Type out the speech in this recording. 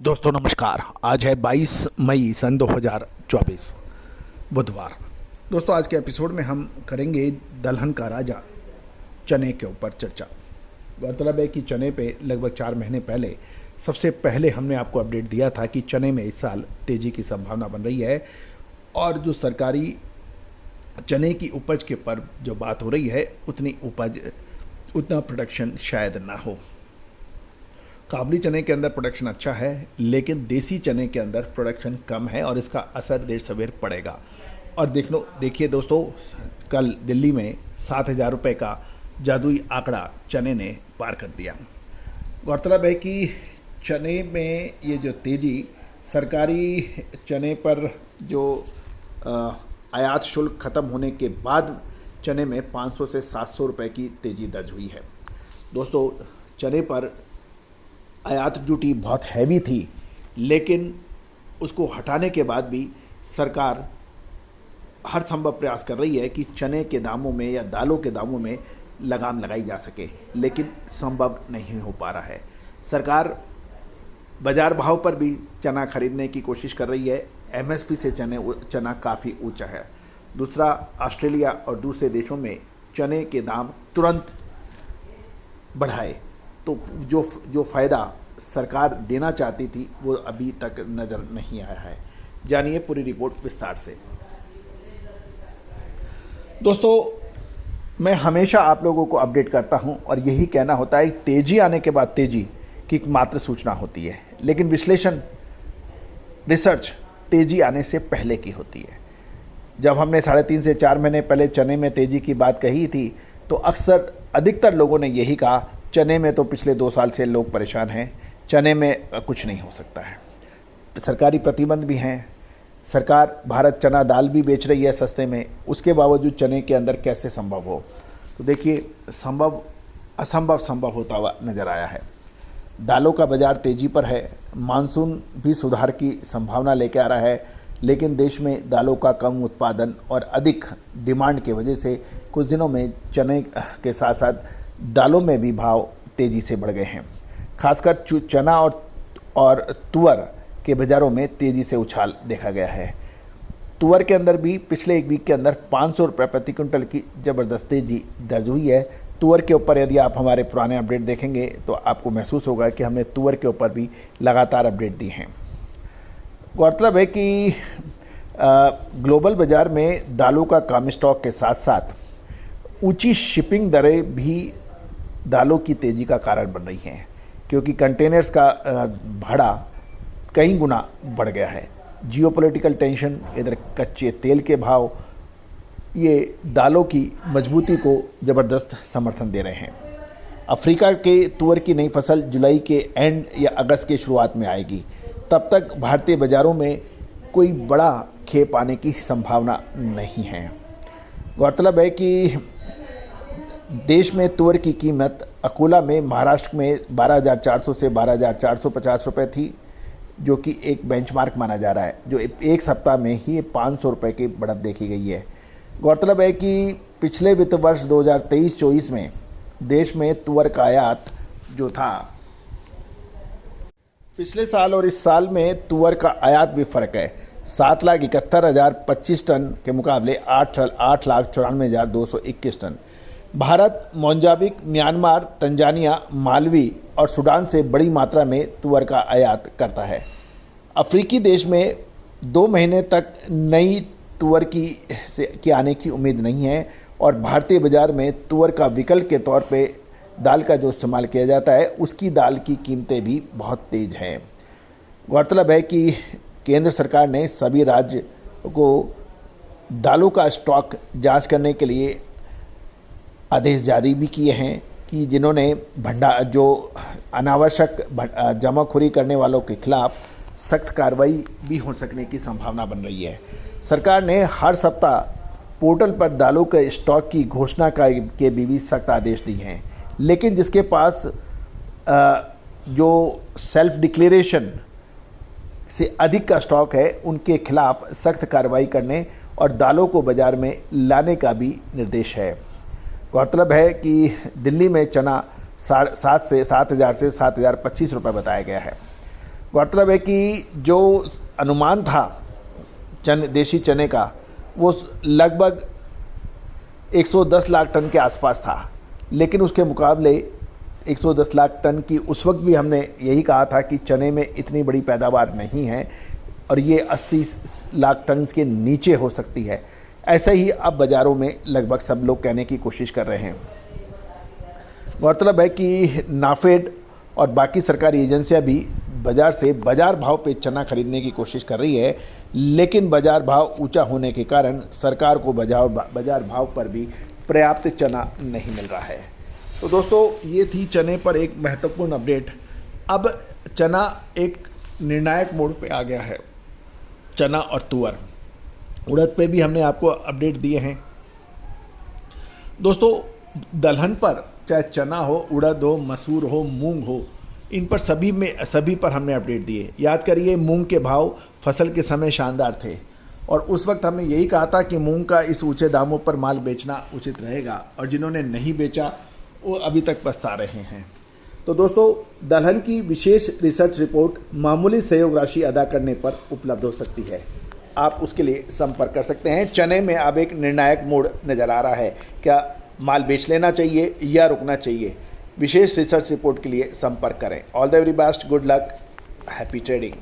दोस्तों नमस्कार। आज है 22 मई सन 2024 बुधवार। दोस्तों आज के एपिसोड में हम करेंगे दलहन का राजा चने के ऊपर चर्चा। गौरतलब है कि चने पे लगभग 4 महीने पहले सबसे पहले हमने आपको अपडेट दिया था कि चने में इस साल तेज़ी की संभावना बन रही है और जो सरकारी चने की उपज के ऊपर जो बात हो रही है उतना प्रोडक्शन शायद ना हो। काबुली चने के अंदर प्रोडक्शन अच्छा है, लेकिन देसी चने के अंदर प्रोडक्शन कम है और इसका असर देर सवेर पड़ेगा। और देखिए दोस्तों, कल दिल्ली में 7,000 रुपये का जादुई आंकड़ा चने ने पार कर दिया। गौरतलब है कि चने में ये जो तेज़ी, सरकारी चने पर जो आयात शुल्क ख़त्म होने के बाद चने में 500 से 700 रुपये की तेज़ी दर्ज हुई है। दोस्तों चने पर आयात ड्यूटी बहुत हैवी थी, लेकिन उसको हटाने के बाद भी सरकार हर संभव प्रयास कर रही है कि चने के दामों में या दालों के दामों में लगाम लगाई जा सके, लेकिन संभव नहीं हो पा रहा है। सरकार बाजार भाव पर भी चना खरीदने की कोशिश कर रही है। एमएसपी से चना काफ़ी ऊंचा है। दूसरा, ऑस्ट्रेलिया और दूसरे देशों में चने के दाम तुरंत बढ़ाए तो जो फ़ायदा सरकार देना चाहती थी वो अभी तक नज़र नहीं आया है। जानिए पूरी रिपोर्ट विस्तार से। दोस्तों मैं हमेशा आप लोगों को अपडेट करता हूं और यही कहना होता है, तेज़ी आने के बाद तेज़ी की मात्र सूचना होती है, लेकिन विश्लेषण रिसर्च तेज़ी आने से पहले की होती है। जब हमने 3.5 से 4 महीने पहले चने में तेज़ी की बात कही थी तो अक्सर अधिकतर लोगों ने यही कहा, चने में तो पिछले 2 साल से लोग परेशान हैं, चने में कुछ नहीं हो सकता है। सरकारी प्रतिबंध भी हैं, सरकार भारत चना दाल भी बेच रही है सस्ते में, उसके बावजूद चने के अंदर कैसे संभव हो। तो देखिए, असंभव संभव होता हुआ नज़र आया है। दालों का बाजार तेज़ी पर है, मानसून भी सुधार की संभावना लेके आ रहा है, लेकिन देश में दालों का कम उत्पादन और अधिक डिमांड की वजह से कुछ दिनों में चने के साथ साथ दालों में भी भाव तेज़ी से बढ़ गए हैं। खासकर चना और तुअर के बाज़ारों में तेज़ी से उछाल देखा गया है। तुअर के अंदर भी पिछले 1 वीक के अंदर 500 रुपये प्रति क्विंटल की ज़बरदस्त तेज़ी दर्ज हुई है। तुअर के ऊपर यदि आप हमारे पुराने अपडेट देखेंगे तो आपको महसूस होगा कि हमने तुअर के ऊपर भी लगातार अपडेट दी हैं। गौरतलब है कि ग्लोबल बाज़ार में दालों का कम स्टॉक के साथ साथ ऊंची शिपिंग दरें भी दालों की तेज़ी का कारण बन रही हैं, क्योंकि कंटेनर्स का भाड़ा कई गुना बढ़ गया है। जियोपॉलिटिकल टेंशन, इधर कच्चे तेल के भाव, ये दालों की मजबूती को ज़बरदस्त समर्थन दे रहे हैं। अफ्रीका के तुअर की नई फसल जुलाई के एंड या अगस्त के शुरुआत में आएगी। तब तक भारतीय बाज़ारों में कोई बड़ा खेप आने की संभावना नहीं है। गौरतलब है कि देश में तुअर की कीमत अकोला में महाराष्ट्र में 12,400 से 12,450 रुपये थी, जो कि एक बेंचमार्क माना जा रहा है, जो एक सप्ताह में ही 500 रुपये की बढ़त देखी गई है। गौरतलब है कि पिछले वित्त वर्ष 2023-24 में देश में तुअर का आयात जो था, पिछले साल और इस साल में तुअर का आयात भी फ़र्क है। 7,71,025 टन के मुकाबले 8,94,221 ton. Bharat Mozambique, Myanmar, Tanzania, Malawi और सूडान से बड़ी मात्रा में तुअर का आयात करता है। अफ्रीकी देश में 2 महीने तक नई तुअर की आने की उम्मीद नहीं है और भारतीय बाज़ार में तुअर का विकल्प के तौर पे दाल का जो इस्तेमाल किया जाता है, उसकी दाल की कीमतें भी बहुत तेज़ हैं। गौरतलब है कि केंद्र सरकार ने सभी राज्य को दालों का स्टॉक जांच करने के लिए आदेश जारी भी किए हैं कि जिन्होंने जो अनावश्यक जमाखोरी करने वालों के खिलाफ सख्त कार्रवाई भी हो सकने की संभावना बन रही है। सरकार ने हर सप्ताह पोर्टल पर दालों के स्टॉक की घोषणा के भी सख्त आदेश दिए हैं, लेकिन जिसके पास जो सेल्फ डिक्लेरेशन से अधिक का स्टॉक है, उनके खिलाफ सख्त कार्रवाई करने और दालों को बाज़ार में लाने का भी निर्देश है। गौरतलब है कि दिल्ली में चना 7,000 से 7,025 रुपये बताया गया है। गौरतलब है कि जो अनुमान था देशी चने का वो लगभग 110 लाख टन के आसपास था, लेकिन उसके मुकाबले 110 लाख टन की उस वक्त भी हमने यही कहा था कि चने में इतनी बड़ी पैदावार नहीं है और ये 80 लाख टन के नीचे हो सकती है। ऐसा ही अब बाज़ारों में लगभग सब लोग कहने की कोशिश कर रहे हैं। गौरतलब है कि नाफेड और बाकी सरकारी एजेंसियां भी बाज़ार से बाज़ार भाव पे चना खरीदने की कोशिश कर रही है, लेकिन बाज़ार भाव ऊंचा होने के कारण सरकार को बाज़ार भाव पर भी पर्याप्त चना नहीं मिल रहा है। तो दोस्तों, ये थी चने पर एक महत्वपूर्ण अपडेट। अब चना एक निर्णायक मोड़ पे आ गया है। चना और तुअर, उड़द पे भी हमने आपको अपडेट दिए हैं। दोस्तों, दलहन पर चाहे चना हो, उड़द हो, मसूर हो, मूंग हो, इन पर सभी पर हमने अपडेट दिए। याद करिए, मूंग के भाव फसल के समय शानदार थे और उस वक्त हमने यही कहा था कि मूंग का इस ऊंचे दामों पर माल बेचना उचित रहेगा, और जिन्होंने नहीं बेचा वो अभी तक पछता रहे हैं। तो दोस्तों, दलहन की विशेष रिसर्च रिपोर्ट मामूली सहयोग राशि अदा करने पर उपलब्ध हो सकती है। आप उसके लिए संपर्क कर सकते हैं। चने में अब एक निर्णायक मोड़ नज़र आ रहा है। क्या माल बेच लेना चाहिए या रुकना चाहिए? विशेष रिसर्च रिपोर्ट के लिए संपर्क करें। All the very best, good luck, happy trading.